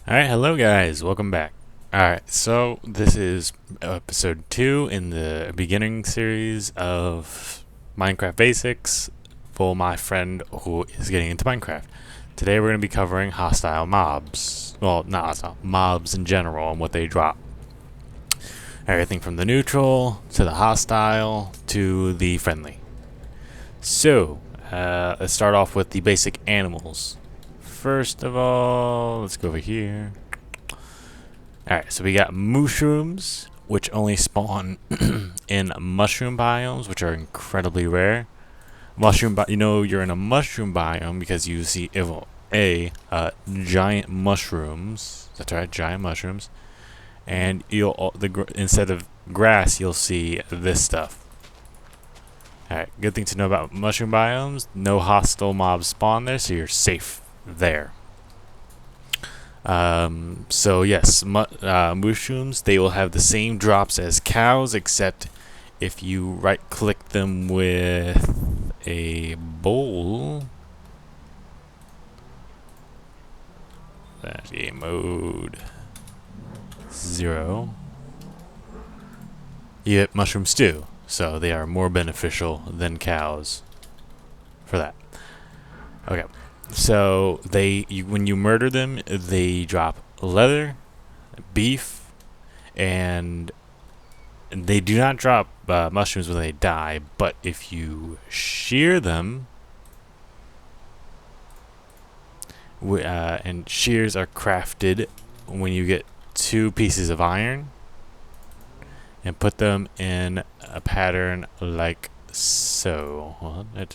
Alright, hello guys, welcome back. Alright, so this is episode 2 in the beginning series of Minecraft Basics for my friend who is getting into Minecraft. Today we're going to be covering hostile mobs. Well, not hostile, mobs in general and what they drop. Everything from the neutral, to the hostile, to the friendly. So, let's start off with the basic animals. First of all, let's go over here. Alright, so we got mushrooms, which only spawn in mushroom biomes, which are incredibly rare. You know you're in a mushroom biome because you see giant mushrooms. That's right, giant mushrooms. And instead of grass, you'll see this stuff. Alright, good thing to know about mushroom biomes. No hostile mobs spawn there, so you're safe there. So yes, mushrooms, they will have the same drops as cows, except if you right click them with a bowl. That's game mode 0. You get mushrooms too, so they are more beneficial than cows for that. Okay. So when you murder them, they drop leather, beef, and they do not drop mushrooms when they die. But if you shear them, and shears are crafted when you get 2 pieces of iron and put them in a pattern like so. Hold on.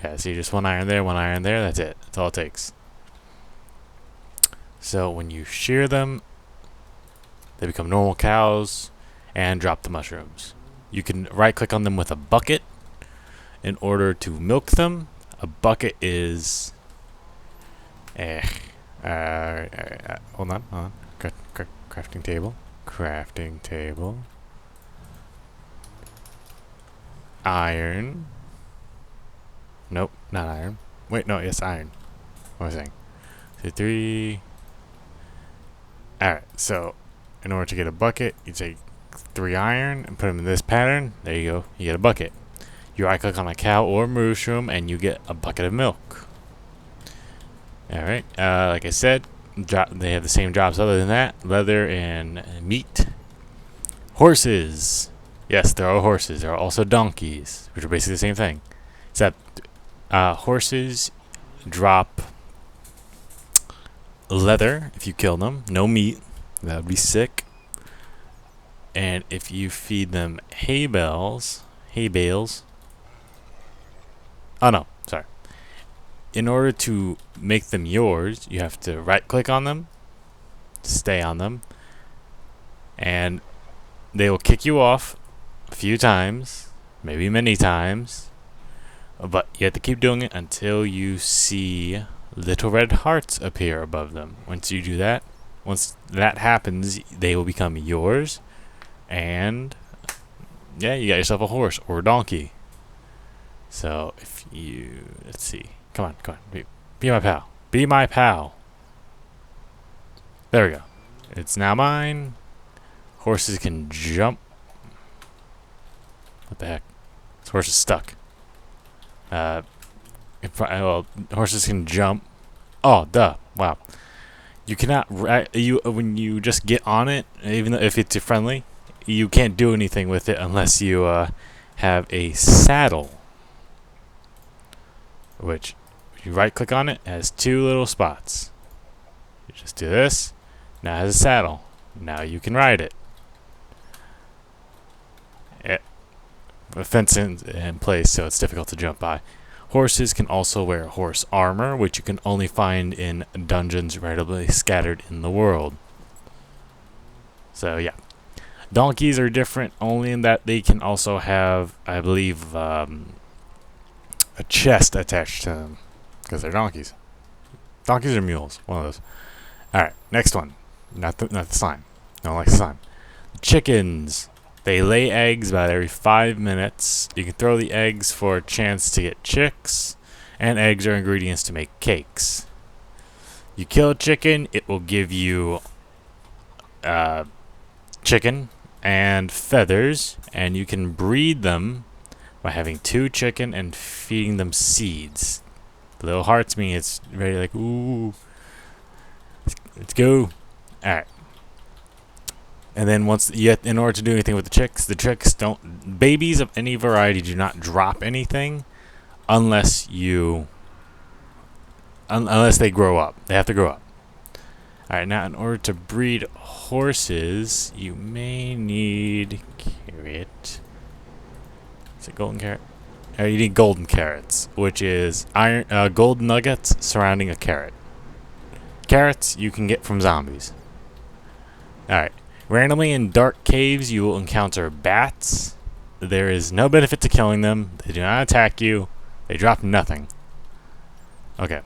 Yeah, see, just 1 iron there, 1 iron there, that's it. That's all it takes. So when you shear them, they become normal cows and drop the mushrooms. You can right click on them with a bucket in order to milk them. A bucket is hold on. Crafting table. Iron. Nope, not iron. Wait, no, yes, iron. What was I saying? So 3. Alright, so in order to get a bucket, you take 3 iron and put them in this pattern. There you go, you get a bucket. You right click on a cow or mushroom and you get a bucket of milk. Alright, like I said, they have the same jobs other than that: leather and meat. Horses. Yes, there are horses. There are also donkeys, which are basically the same thing. Except horses drop leather if you kill them. No meat. That would be sick. And if you feed them hay bales. Oh no, sorry. In order to make them yours, you have to right click on them, stay on them, and they will kick you off a few times, maybe many times. But you have to keep doing it until you see little red hearts appear above them. Once that happens, they will become yours. And yeah, you got yourself a horse or a donkey. So if you, let's see. Come on. Be my pal. Be my pal. There we go. It's now mine. Horses can jump. What the heck? This horse is stuck. Horses can jump. Oh, duh! Wow. You cannot. When you just get on it, even if it's friendly, you can't do anything with it unless you have a saddle. Which, if you right click on it, it has 2 little spots. You just do this. Now it has a saddle. Now you can ride it. A fence in place, so it's difficult to jump by. Horses can also wear horse armor, which you can only find in dungeons randomly scattered in the world. So yeah. Donkeys are different only in that they can also have, I believe, a chest attached to them, because they're donkeys. Donkeys or mules, one of those. Alright, next one. Not the slime. No one likes the slime. Chickens. They lay eggs about every 5 minutes. You can throw the eggs for a chance to get chicks, and eggs are ingredients to make cakes. You kill a chicken, it will give you chicken and feathers, and you can breed them by having 2 chicken and feeding them seeds. The little hearts mean it's very like, ooh, let's go. Alright. And then in order to do anything with the chicks babies of any variety do not drop anything unless they grow up. They have to grow up. Alright, now in order to breed horses, you may need carrot. Is it golden carrot? You need golden carrots, which is gold nuggets surrounding a carrot. Carrots you can get from zombies. Alright. Randomly in dark caves, you will encounter bats. There is no benefit to killing them. They do not attack you. They drop nothing. Okay.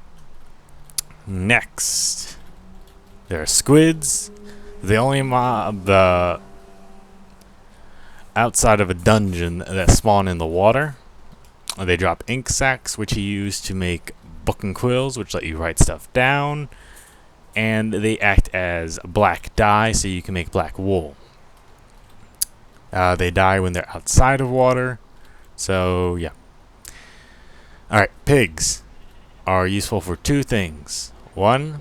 Next. There are squids. The only mob outside of a dungeon that spawn in the water. They drop ink sacs, which you use to make book and quills, which let you write stuff down. And they act as black dye, so you can make black wool. They die when they're outside of water. So, yeah. Alright, pigs are useful for 2 things. 1,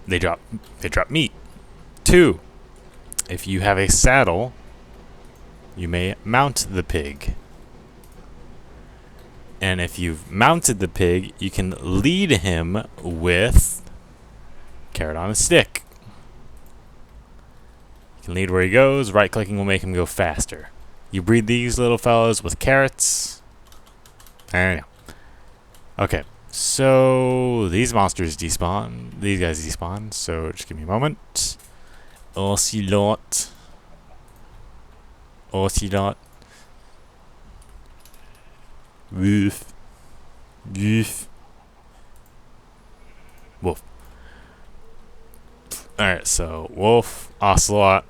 they drop meat. 2, if you have a saddle, you may mount the pig. And if you've mounted the pig, you can lead him with carrot on a stick. You can lead where he goes. Right clicking will make him go faster. You breed these little fellows with carrots. There you go. Okay, so these monsters despawn. These guys despawn. So just give me a moment. Ocelot. Woof. Woof. Wolf. Alright, so wolf, ocelot.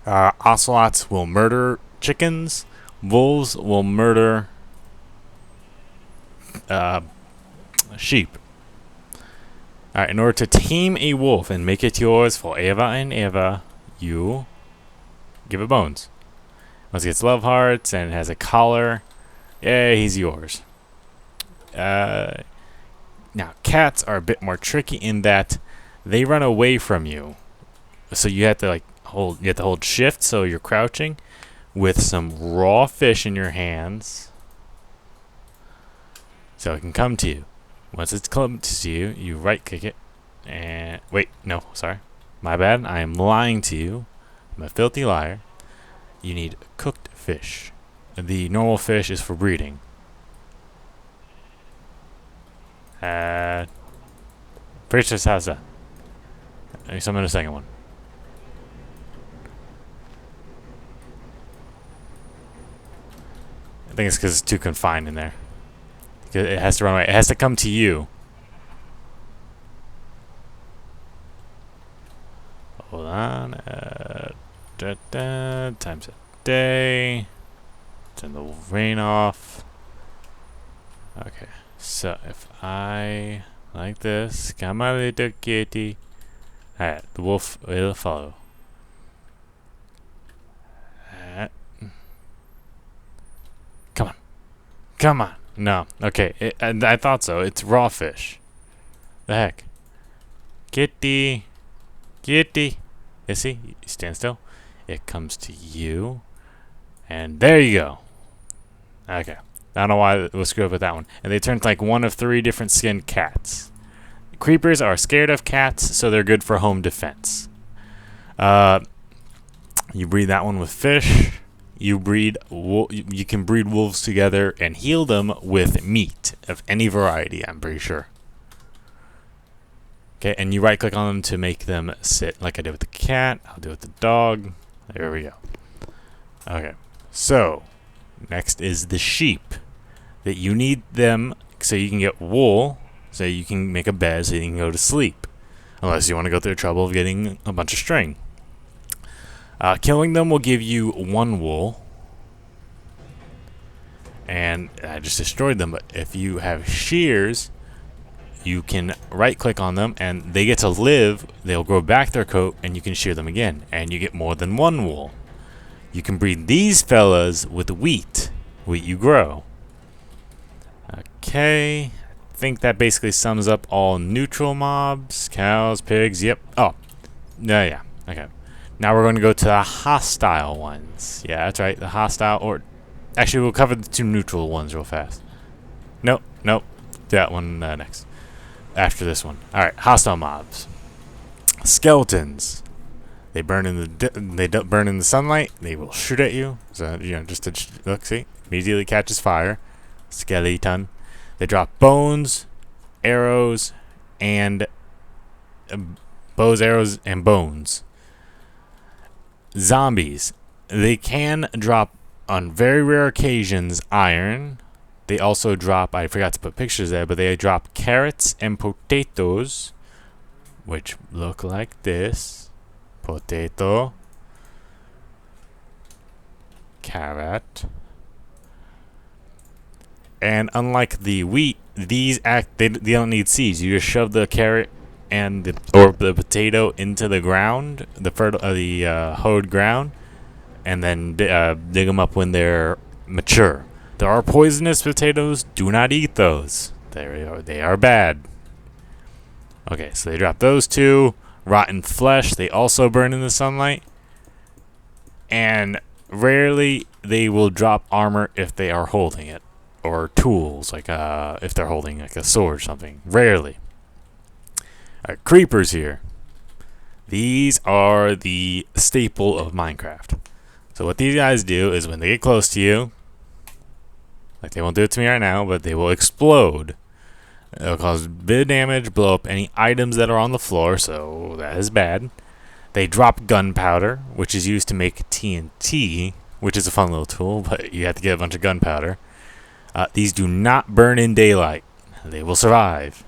Ocelots will murder chickens. Wolves will murder sheep. Alright, in order to tame a wolf and make it yours forever and ever, you give it bones. Once it gets love hearts and it has a collar, yeah, he's yours. Now, cats are a bit more tricky in that they run away from you. So you have to hold shift so you're crouching with some raw fish in your hands. So it can come to you. Once it's come to you, you right click it and wait, no, sorry. My bad. I am lying to you. I'm a filthy liar. You need cooked fish. The normal fish is for breeding. Princess has that. Let me summon a second one. I think it's because it's too confined in there. It has to run away. It has to come to you. Hold on. Times a day. Turn the rain off. Okay. So if I like this, come on, little kitty. Alright, the wolf will follow. Come on. Come on. No. Okay. I thought so. It's raw fish. The heck? Kitty. Kitty. You see? You stand still. It comes to you. And there you go. Okay. I don't know why we'll screw up with that one. And they turned like one of 3 different skinned cats. Creepers are scared of cats, so they're good for home defense. You breed that one with fish. You can breed wolves together and heal them with meat of any variety, I'm pretty sure. Okay, and you right click on them to make them sit like I did with the cat. I'll do it with the dog. There we go. Okay, so next is the sheep. That you need them so you can get wool, so you can make a bed so you can go to sleep. Unless you want to go through the trouble of getting a bunch of string. Killing them will give you 1 wool. And I just destroyed them, but if you have shears, you can right click on them and they get to live. They'll grow back their coat and you can shear them again, and you get more than one wool. You can breed these fellas with wheat you grow. Okay, I think that basically sums up all neutral mobs. Cows, pigs, yep. Oh, no, yeah, okay. Now we're going to go to the hostile ones. Yeah, that's right, the hostile, or actually we'll cover the two neutral ones real fast. Nope, that one next. After this one. Alright, hostile mobs. Skeletons. They burn in the sunlight. They will shoot at you. So, just to look, see? Immediately catches fire. Skeleton. They drop bones, arrows, and bows, arrows, and bones. Zombies. They can drop, on very rare occasions, iron. They also drop, I forgot to put pictures there, but they drop carrots and potatoes, which look like this. Potato. Carrot. And unlike the wheat, they don't need seeds. You just shove the carrot and the potato into the ground, the hoed ground, and then dig them up when they're mature. There are poisonous potatoes. Do not eat those. They are bad. Okay, so they drop those two. Rotten flesh. They also burn in the sunlight. And rarely they will drop armor if they are holding it, or tools, like if they're holding like a sword or something. Rarely. Alright, creepers here. These are the staple of Minecraft. So what these guys do is when they get close to you, like they won't do it to me right now, but they will explode. It'll cause big damage, blow up any items that are on the floor, so that is bad. They drop gunpowder, which is used to make TNT, which is a fun little tool, but you have to get a bunch of gunpowder. These do not burn in daylight. They will survive.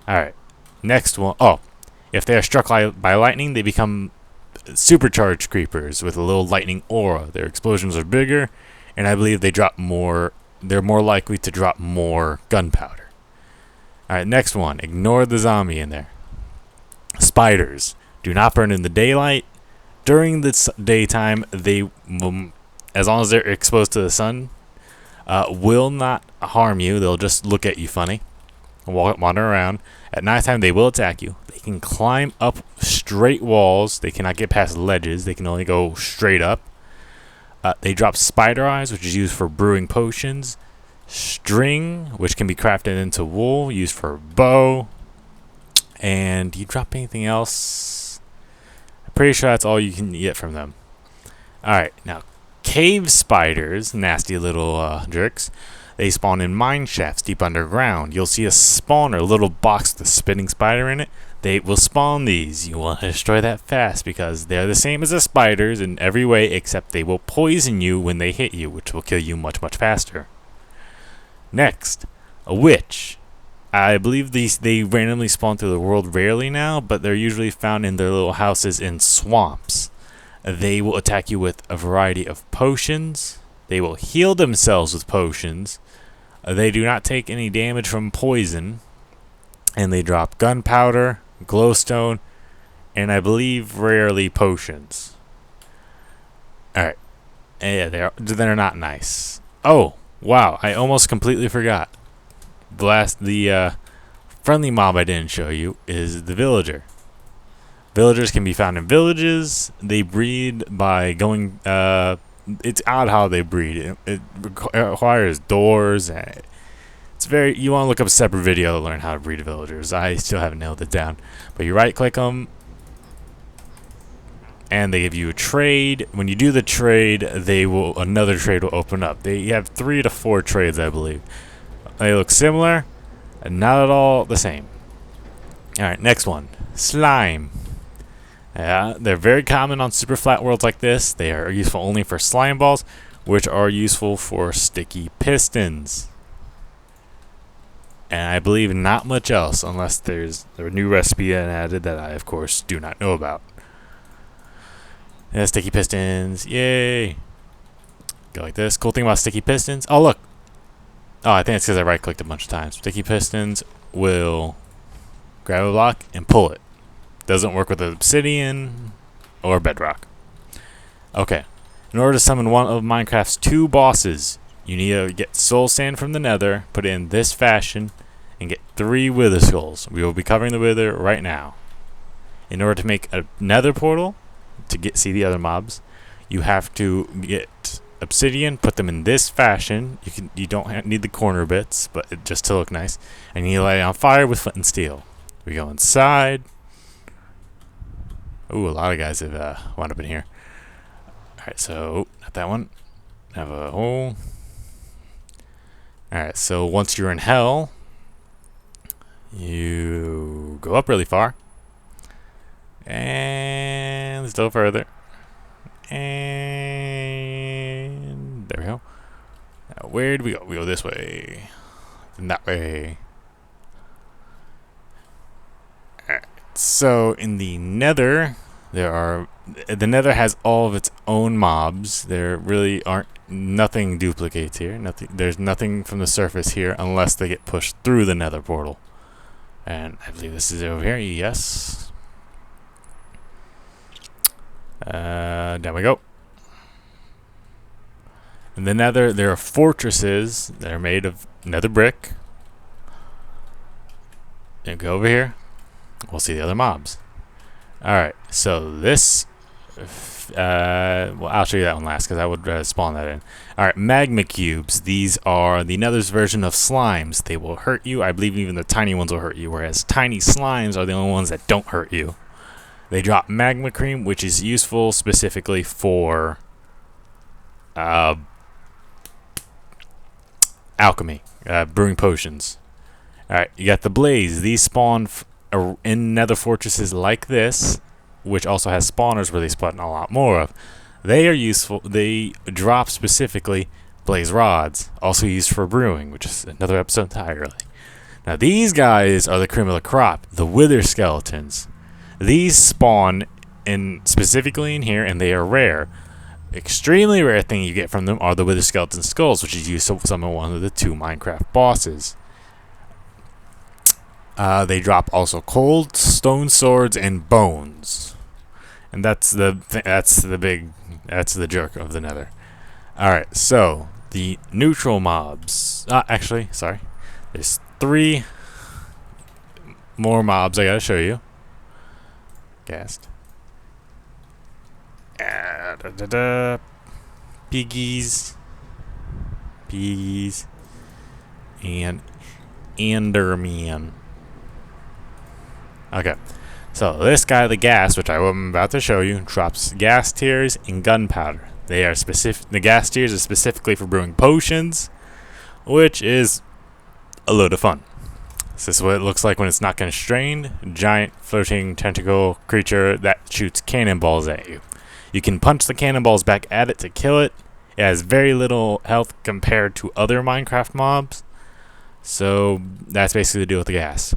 Alright, next one. Oh, if they are struck by lightning, they become supercharged creepers with a little lightning aura. Their explosions are bigger, and I believe they drop more. They're more likely to drop more gunpowder. Alright, next one. Ignore the zombie in there. Spiders do not burn in the daylight. During the daytime, they, as long as they're exposed to the sun, will not harm you. They'll just look at you funny, wander around. At nighttime, they will attack you. They can climb up straight walls. They cannot get past ledges. They can only go straight up. They drop spider eyes, which is used for brewing potions. String, which can be crafted into wool, used for a bow. And do you drop anything else? I'm pretty sure that's all you can get from them. Alright, now cave spiders, nasty little jerks. They spawn in mine shafts deep underground. You'll see a spawner, a little box with a spinning spider in it. They will spawn these. You want to destroy that fast because they're the same as the spiders in every way, except they will poison you when they hit you, which will kill you much, much faster. Next, a witch. I believe they randomly spawn through the world rarely now, but they're usually found in their little houses in swamps. They will attack you with a variety of potions. They will heal themselves with potions. They do not take any damage from poison. And they drop gunpowder, glowstone, and I believe rarely potions. Alright. Yeah, they're not nice. Oh, wow, I almost completely forgot. The friendly mob I didn't show you is the villager. Villagers can be found in villages. They breed by going. It's odd how they breed. It requires doors. It's very. You want to look up a separate video to learn how to breed villagers. I still haven't nailed it down. But you right click them, and they give you a trade. When you do the trade, another trade will open up. They have 3 to 4 trades, I believe. They look similar, and not at all the same. All right, next one, slime. Yeah, they're very common on super flat worlds like this. They are useful only for slime balls, which are useful for sticky pistons. And I believe not much else, unless there's a new recipe added that I, of course, do not know about. Yeah, sticky pistons, yay! Go like this. Cool thing about sticky pistons. Oh, look. Oh, I think it's because I right-clicked a bunch of times. Sticky pistons will grab a block and pull it. Doesn't work with obsidian or bedrock. Okay. In order to summon one of Minecraft's 2 bosses, you need to get soul sand from the nether, put it in this fashion, and get 3 wither skulls. We will be covering the wither right now. In order to make a nether portal to see the other mobs, you have to get obsidian, put them in this fashion. You don't need the corner bits, but just to look nice. And you light it on fire with flint and steel. We go inside. Ooh, a lot of guys have wound up in here. Alright, so not that one. Have a hole. Alright, so once you're in hell, you go up really far. And still further. And there we go. Now, where do we go? We go this way. And that way. Alright. So in the nether, the nether has all of its own mobs. There really aren't nothing duplicates here. There's nothing from the surface here unless they get pushed through the nether portal. And I believe this is over here. Yes. Down we go. In the nether, there are fortresses that are made of nether brick. And go over here. We'll see the other mobs. Alright, so this... well, I'll show you that one last because I would spawn that in. Alright, magma cubes. These are the nether's version of slimes. They will hurt you. I believe even the tiny ones will hurt you, whereas tiny slimes are the only ones that don't hurt you. They drop magma cream, which is useful specifically for alchemy, brewing potions. Alright, you got the blaze. These spawn in nether fortresses like this, which also has spawners where they spawn a lot more of. They are useful. They drop specifically blaze rods, also used for brewing, which is another episode entirely. Now these guys are the cream of the crop, the wither skeletons. These spawn specifically in here, and they are rare. Extremely rare thing you get from them are the wither skeleton skulls, which is used to summon one of the 2 Minecraft bosses. They drop also cold stone swords and bones, and that's the jerk of the nether. All right, so the neutral mobs. Actually, sorry. There's 3 more mobs I gotta show you. Ghast. Piggies. And Enderman. Okay. So this guy, the ghast, which I'm about to show you, drops ghast tears and gunpowder. They are specific. The ghast tears are specifically for brewing potions, which is a load of fun. This is what it looks like when it's not constrained. Giant floating tentacle creature that shoots cannonballs at you. You can punch the cannonballs back at it to kill it. It has very little health compared to other Minecraft mobs. So that's basically the deal with the ghast.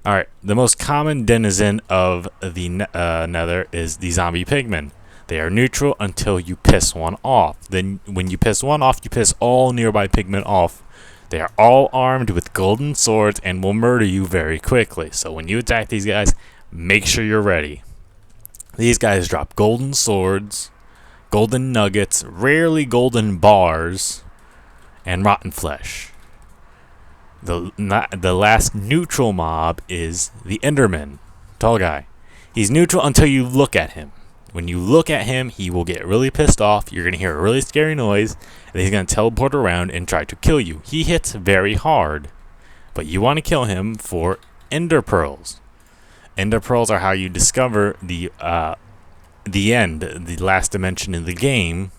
Alright, the most common denizen of the nether is the zombie pigmen. They are neutral until you piss one off. Then when you piss one off, you piss all nearby pigmen off. They are all armed with golden swords and will murder you very quickly. So when you attack these guys, make sure you're ready. These guys drop golden swords, golden nuggets, rarely golden bars, and rotten flesh. The last neutral mob is the Enderman. Tall guy. He's neutral until you look at him. When you look at him, he will get really pissed off. You're going to hear a really scary noise, and he's going to teleport around and try to kill you. He hits very hard, but you want to kill him for ender pearls. Ender pearls are how you discover the end, the last dimension in the game,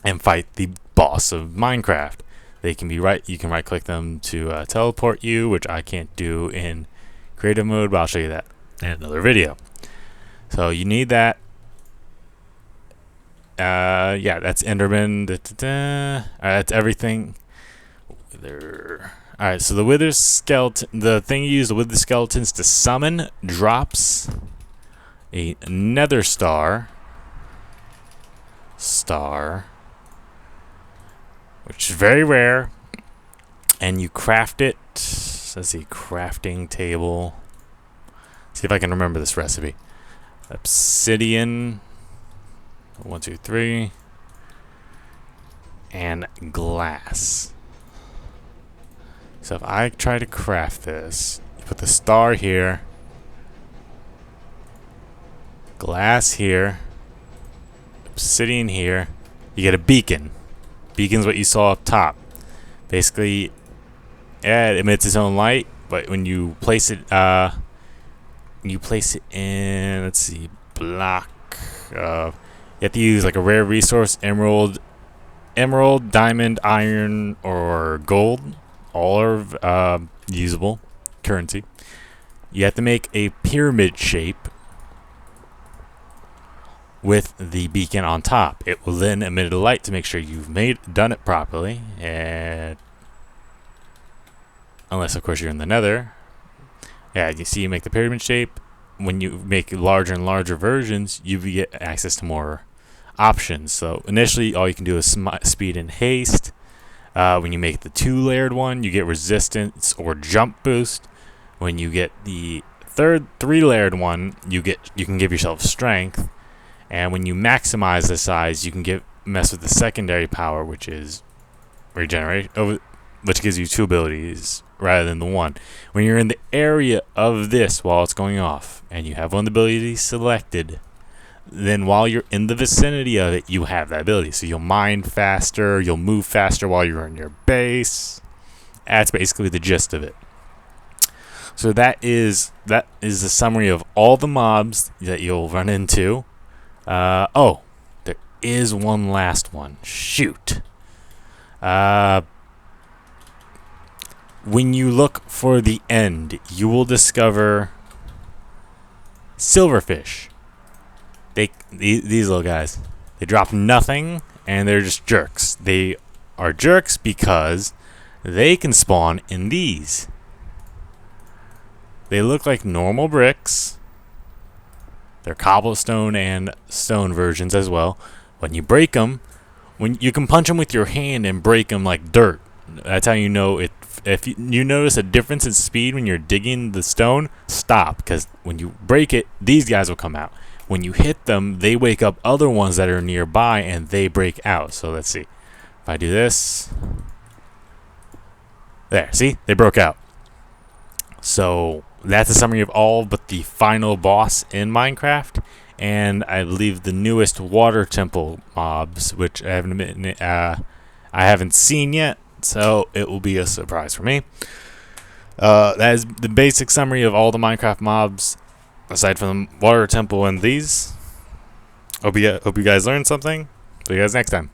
and fight the boss of Minecraft. They can be you can right click them to teleport you, which I can't do in creative mode, but I'll show you that in another video. So you need that. Yeah, that's Enderman. That's everything. Alright, so the wither skeleton, the thing you use the wither skeletons to summon drops a nether star, which is very rare, and you craft it Let's see, crafting table. See if I can remember this recipe. Obsidian. 1, 2, 3. And glass. So if I try to craft this, you put the star here, glass here, obsidian here, you get a beacon. Beacon's what you saw up top. Basically, yeah, it emits its own light, but when you place it, in, let's see, block. You have to use like a rare resource, emerald, diamond, iron, or gold. All are usable currency. You have to make a pyramid shape with the beacon on top. It will then emit a light to make sure you've done it properly. And unless, of course, you're in the Nether. Yeah, you see, you make the pyramid shape. When you make larger and larger versions, you get access to more options. So initially, all you can do is speed and haste. When you make the 2-layered one, you get resistance or jump boost. When you get the 3-layered one, you can give yourself strength. And when you maximize the size, you can mess with the secondary power, which is regeneration, which gives you 2 abilities rather than the 1. When you're in the area of this while it's going off, and you have one of the abilities selected, then while you're in the vicinity of it, you have that ability. So you'll mine faster, you'll move faster while you're in your base. That's basically the gist of it. So that is the summary of all the mobs that you'll run into. Oh, there is one last one. Shoot. When you look for the end, you will discover silverfish. These little guys, they drop nothing, and they're just jerks. They are jerks because they can spawn in these. They look like normal bricks. They're cobblestone and stone versions as well. When you break them, when you can punch them with your hand and break them like dirt. That's how you know it. If you notice a difference in speed when you're digging the stone, stop, because when you break it, these guys will come out. When you hit them, they wake up other ones that are nearby and they break out. So let's see. If I do this. There, see? They broke out. So that's a summary of all but the final boss in Minecraft. And I leave the newest water temple mobs, which I haven't seen yet. So it will be a surprise for me. That is the basic summary of all the Minecraft mobs, aside from the water temple and these. Hope you guys learned something. See you guys next time.